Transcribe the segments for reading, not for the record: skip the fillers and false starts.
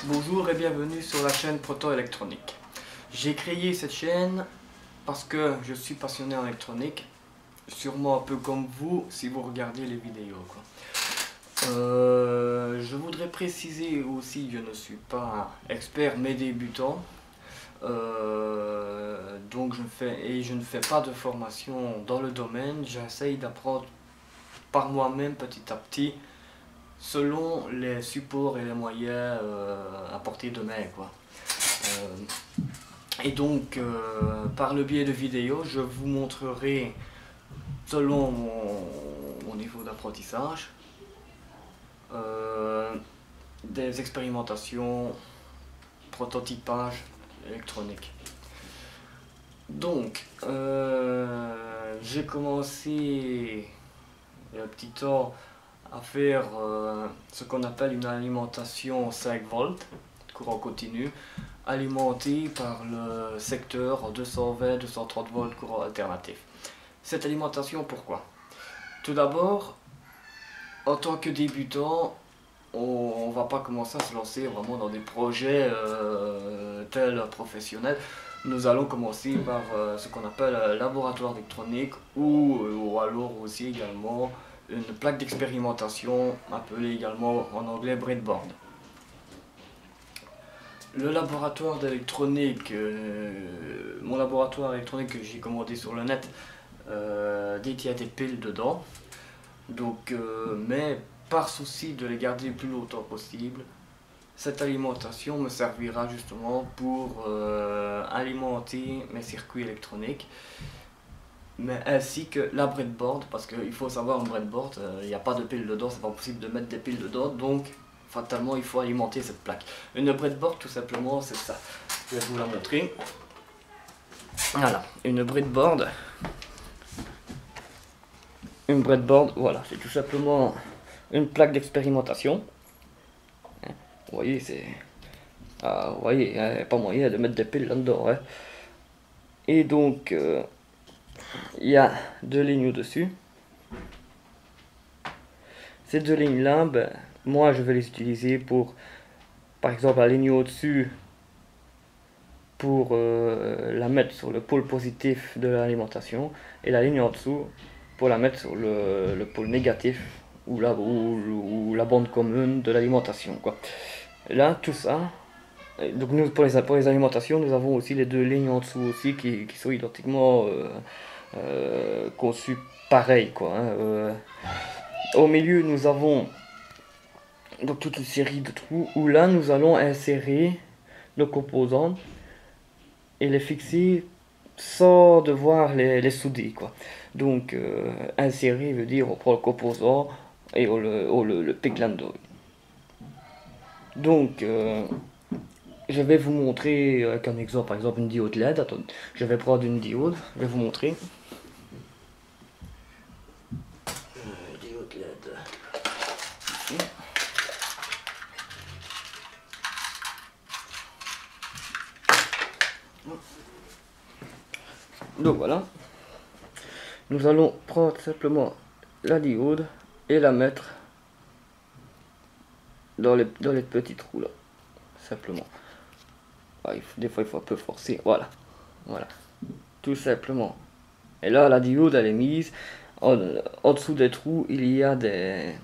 Bonjour et bienvenue sur la chaîne Proton Électronique. J'ai créé cette chaîne parce que je suis passionné en électronique, sûrement un peu comme vous si vous regardez les vidéos, quoi. Je voudrais préciser aussi, je ne suis pas expert mais débutant, donc je ne fais pas de formation dans le domaine. J'essaye d'apprendre par moi-même petit à petit, selon les supports et les moyens à portée de main, quoi. Et donc, par le biais de vidéos, je vous montrerai, selon mon niveau d'apprentissage, des expérimentations, prototypage électronique. Donc, j'ai commencé il y a un petit temps à faire ce qu'on appelle une alimentation 5 volts, courant continu, alimenté par le secteur 220-230 volts courant alternatif. Cette alimentation, pourquoi? Tout d'abord, en tant que débutant, on ne va pas commencer à se lancer vraiment dans des projets tels professionnels. Nous allons commencer par ce qu'on appelle un laboratoire électronique ou alors aussi également une plaque d'expérimentation appelée également en anglais breadboard. Le laboratoire d'électronique, mon laboratoire électronique que j'ai commandé sur le net, détient des piles dedans. Donc, mais par souci de les garder le plus longtemps possible, cette alimentation me servira justement pour alimenter mes circuits électroniques, mais ainsi que la breadboard, parce qu'il faut savoir, un breadboard, il n'y a pas de piles dedans, c'est pas possible de mettre des piles dedans, donc fatalement il faut alimenter cette plaque. Une breadboard, tout simplement, c'est ça. Je vais vous la montrer. Voilà, une breadboard. Une breadboard, voilà, c'est tout simplement une plaque d'expérimentation. Vous voyez, c'est... Ah, vous voyez, il n'y a pas moyen de mettre des piles là-dedans. Hein. Et donc, il y a deux lignes au-dessus. Ces deux lignes-là, ben, moi je vais les utiliser pour, par exemple, la ligne au-dessus, pour la mettre sur le pôle positif de l'alimentation, et la ligne en dessous, pour la mettre sur le pôle négatif, ou la bande commune de l'alimentation, quoi. Là, tout ça, donc nous, pour les alimentations, nous avons aussi les deux lignes en dessous aussi qui sont identiquement conçues pareil, quoi. Hein. Au milieu, nous avons donc toute une série de trous où là, nous allons insérer nos composants et les fixer sans devoir les souder, quoi. Donc, insérer veut dire on prend le composant et on le pique là-dedans. Donc, je vais vous montrer avec un exemple, par exemple une diode LED. Attendez, je vais prendre une diode, je vais vous montrer. Diode LED. Ici. Donc voilà. Nous allons prendre simplement la diode et la mettre dans les petits trous là. Simplement. Des fois il faut un peu forcer, voilà, tout simplement. Et là la diode elle est mise, en dessous des trous il y a des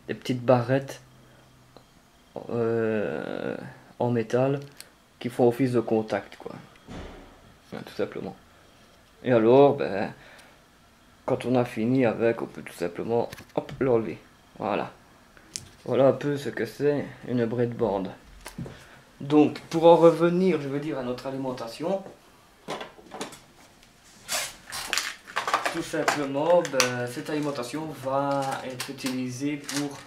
petites barrettes en métal qui font office de contact, quoi. Tout simplement. Et alors, ben, quand on a fini avec, on peut tout simplement l'enlever, voilà un peu ce que c'est une breadboard. Donc, pour en revenir, je veux dire, à notre alimentation, tout simplement, ben, cette alimentation va être utilisée pour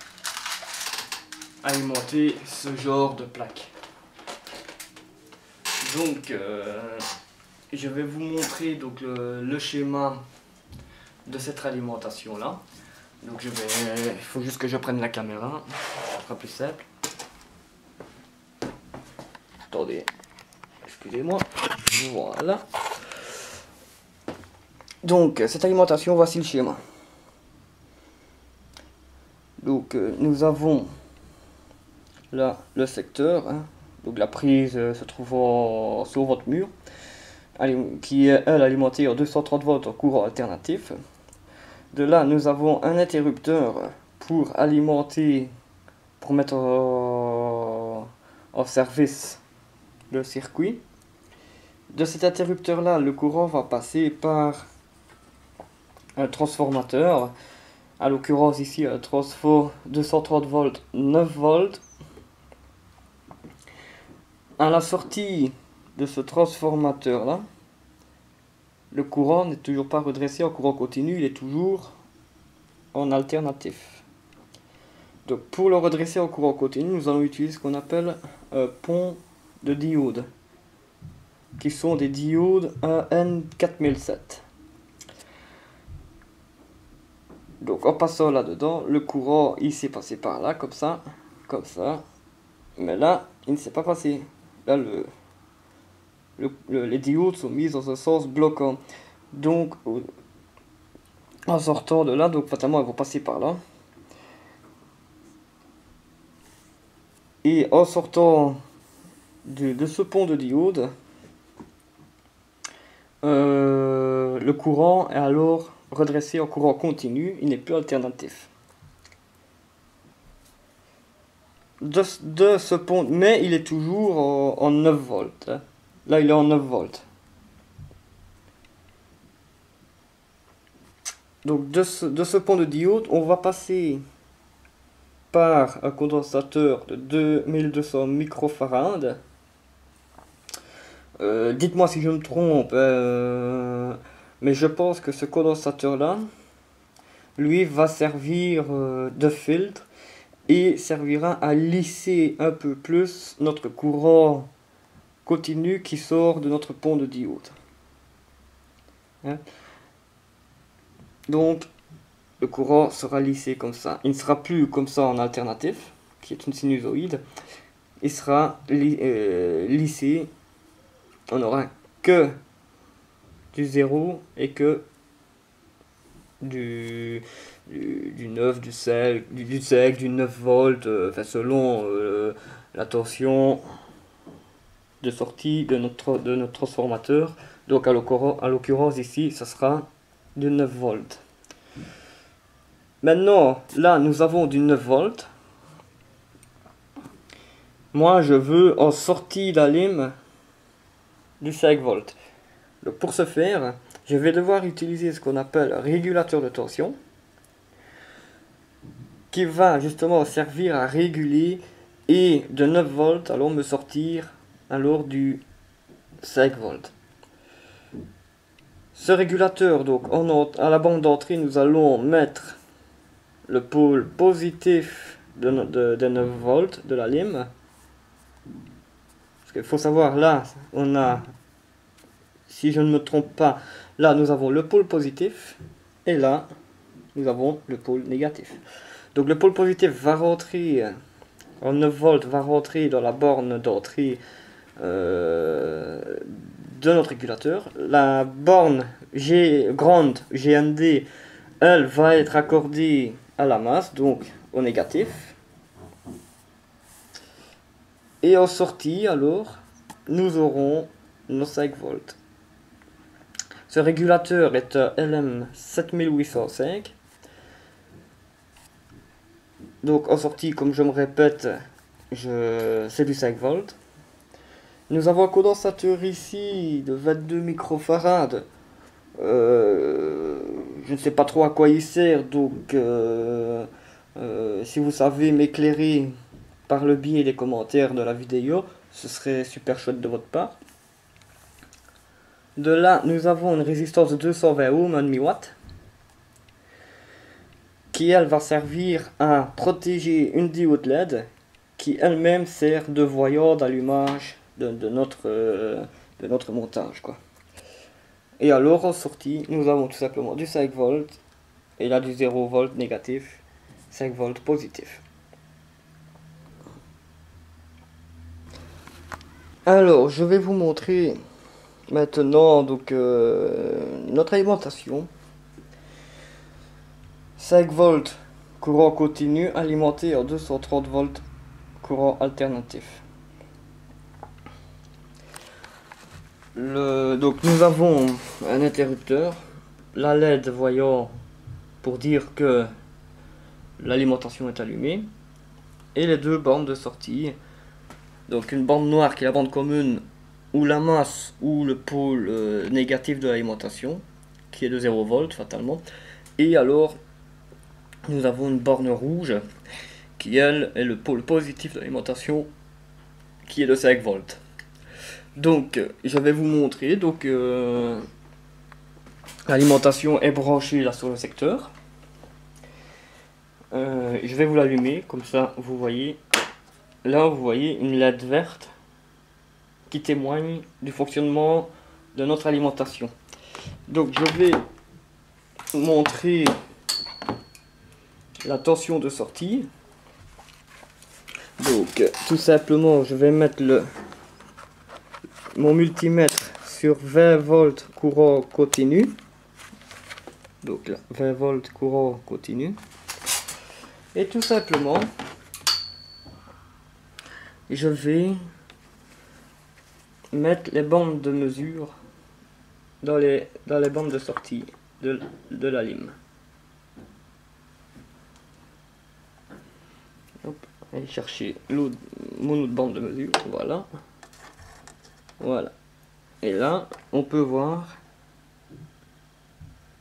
alimenter ce genre de plaque. Donc, je vais vous montrer donc, le schéma de cette alimentation là. Donc, il faut juste que je prenne la caméra, ce sera plus simple. Attendez, excusez-moi, voilà. Donc, cette alimentation, voici le schéma. Donc, nous avons là le secteur, hein, Donc la prise se trouvant sur votre mur, qui est elle alimentée en 230 volts en courant alternatif. De là, nous avons un interrupteur pour alimenter, pour mettre en service le circuit. De cet interrupteur là, le courant va passer par un transformateur, à l'occurrence ici un transfo 230 volts 9 volts. À la sortie de ce transformateur là, le courant n'est toujours pas redressé en courant continu, il est toujours en alternatif. Donc pour le redresser en courant continu, nous allons utiliser ce qu'on appelle un pont de diodes, qui sont des diodes AN4007. Donc en passant là-dedans, le courant il s'est passé par là, comme ça, mais là il ne s'est pas passé. Là les diodes sont mises dans un sens bloquant. Donc en sortant de là, donc fatalement elles vont passer par là. Et en sortant de ce pont de diode, le courant est alors redressé en courant continu, il n'est plus alternatif. De ce pont, mais il est toujours en 9 volts. Hein. Là, il est en 9 volts. Donc, de ce pont de diode, on va passer par un condensateur de 2200 microfarad. Dites-moi si je me trompe, mais je pense que ce condensateur-là, lui, va servir de filtre et servira à lisser un peu plus notre courant continu qui sort de notre pont de diode. Hein? Donc, le courant sera lissé comme ça. Il ne sera plus comme ça en alternatif, qui est une sinusoïde. Il sera lissé. On n'aura que du 0 et que du 9, du 5, du 9 volts, enfin selon la tension de sortie de notre transformateur. Donc à l'occurrence ici, ça sera du 9 volts. Maintenant, là, nous avons du 9 volts. Moi, je veux en sortie d'alim du 5 volts. Donc pour ce faire, je vais devoir utiliser ce qu'on appelle un régulateur de tension, qui va justement servir à réguler, et de 9 volts allons me sortir alors du 5 volts. Ce régulateur, donc à la bande d'entrée, nous allons mettre le pôle positif de 9 volts de la lime. Parce qu'il faut savoir, là, on a, si je ne me trompe pas, là nous avons le pôle positif, et là nous avons le pôle négatif. Donc le pôle positif va rentrer en 9 volts, va rentrer dans la borne d'entrée de notre régulateur. La borne grande GND, elle va être accordée à la masse, donc au négatif. Et en sortie, alors, nous aurons nos 5 volts. Ce régulateur est un LM7805. Donc en sortie, comme je me répète, c'est du 5 volts. Nous avons un condensateur ici de 22 microfarad. Je ne sais pas trop à quoi il sert, donc si vous savez m'éclairer par le biais des commentaires de la vidéo, ce serait super chouette de votre part. De là, nous avons une résistance de 220 ohms, 1,5 watt, qui elle va servir à protéger une diode LED, qui elle-même sert de voyant d'allumage de notre montage, quoi. Et alors en sortie, nous avons tout simplement du 5 volts, et là du 0 volt négatif, 5 volts positif. Alors, je vais vous montrer maintenant donc notre alimentation. 5 volts courant continu alimenté en 230 volts courant alternatif. Donc nous avons un interrupteur, la LED voyant pour dire que l'alimentation est allumée, et les deux bornes de sortie. Donc une bande noire qui est la bande commune ou la masse ou le pôle négatif de l'alimentation, qui est de 0 volts fatalement. Et alors nous avons une borne rouge qui elle est le pôle positif de l'alimentation, qui est de 5 volts. Donc je vais vous montrer. Donc l'alimentation est branchée là sur le secteur. Je vais vous l'allumer, comme ça vous voyez. Là vous voyez une LED verte qui témoigne du fonctionnement de notre alimentation. Donc je vais montrer la tension de sortie. Donc tout simplement je vais mettre mon multimètre sur 20 volts courant continu. Donc là, 20 volts courant continu. Et tout simplement je vais mettre les bandes de mesure dans les bandes de sortie de la lime. Hop, aller chercher mon autre bande de mesure, voilà. Et là, on peut voir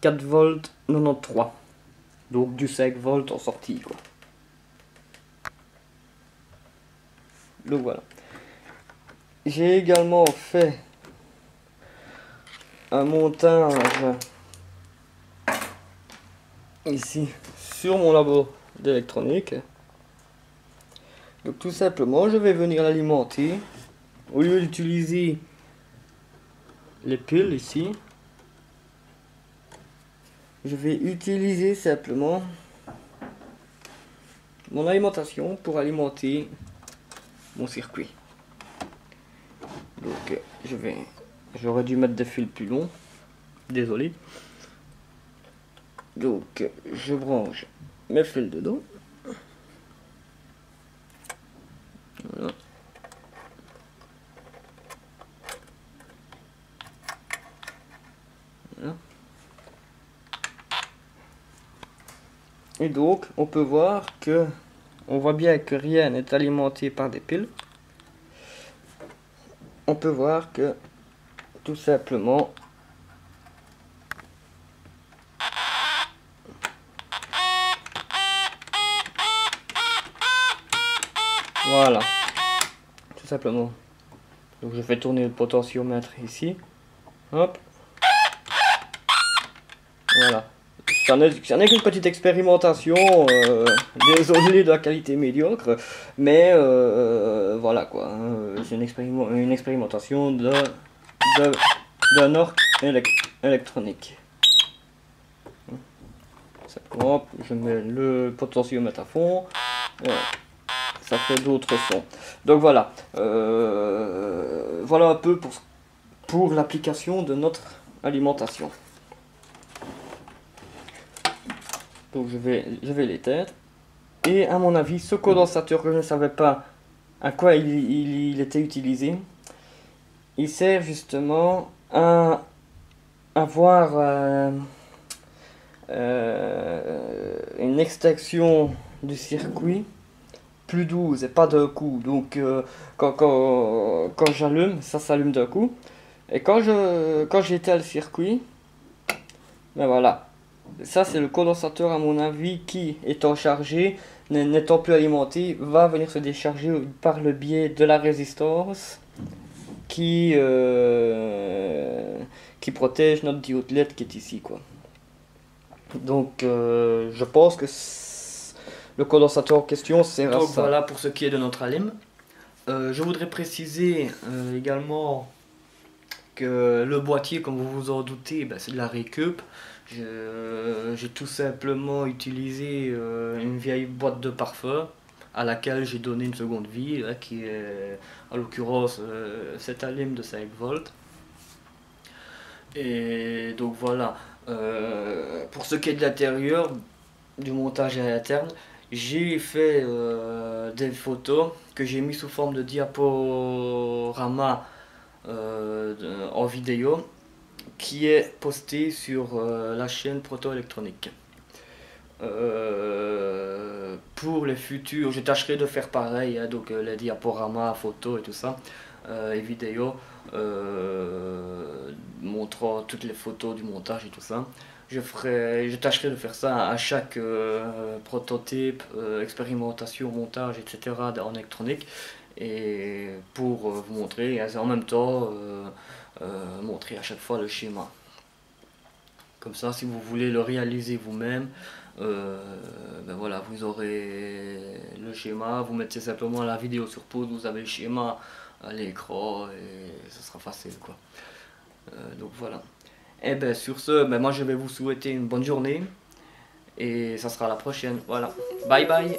4 volts 93. Donc du 5 volts en sortie, quoi. Donc voilà. J'ai également fait un montage ici sur mon labo d'électronique. Donc tout simplement, je vais venir l'alimenter. Au lieu d'utiliser les piles ici, je vais utiliser simplement mon alimentation pour alimenter mon circuit. Donc j'aurais dû mettre des fils plus longs, désolé. Donc je branche mes fils dedans. Voilà. Voilà. Et donc on peut voir que on voit bien que rien n'est alimenté par des piles. On peut voir que tout simplement voilà, tout simplement. Donc je fais tourner le potentiomètre ici, hop, voilà. Ça n'est qu'une petite expérimentation, désolé de la qualité médiocre, mais voilà quoi, hein, c'est une expérimentation d'un orgue électronique. Hop, je mets le potentiomètre à fond, voilà. Ça fait d'autres sons. Donc voilà, voilà un peu pour l'application de notre alimentation. Donc je vais l'éteindre. Et à mon avis, ce condensateur que je ne savais pas à quoi il était utilisé, il sert justement à avoir une extraction du circuit plus douce et pas d'un coup. Donc quand j'allume, ça s'allume d'un coup. Et quand j'éteins le circuit, ben voilà. Ça c'est le condensateur à mon avis qui, étant chargé, n'étant plus alimenté, va venir se décharger par le biais de la résistance qui protège notre diode LED qui est ici, quoi. Donc je pense que le condensateur en question sert à ça. Donc voilà pour ce qui est de notre alim. Je voudrais préciser également que le boîtier, comme vous vous en doutez, ben, c'est de la récup. J'ai tout simplement utilisé une vieille boîte de parfum à laquelle j'ai donné une seconde vie, là, qui est en l'occurrence cette alim de 5 volts. Et donc voilà, pour ce qui est de l'intérieur, du montage à l'interne, j'ai fait des photos que j'ai mis sous forme de diaporama en vidéo qui est posté sur la chaîne Proto Électronique. Pour les futurs, je tâcherai de faire pareil, hein, donc les diaporamas, photos et tout ça, et vidéos montrant toutes les photos du montage et tout ça. Je tâcherai de faire ça à chaque prototype, expérimentation, montage, etc. en électronique, et pour vous montrer, et en même temps montrer à chaque fois le schéma. Comme ça, si vous voulez le réaliser vous-même, ben voilà, vous aurez le schéma, vous mettez simplement la vidéo sur pause, vous avez le schéma à l'écran et ce sera facile quoi. Donc voilà. Et ben sur ce, ben moi je vais vous souhaiter une bonne journée et ça sera la prochaine. Voilà. Bye bye.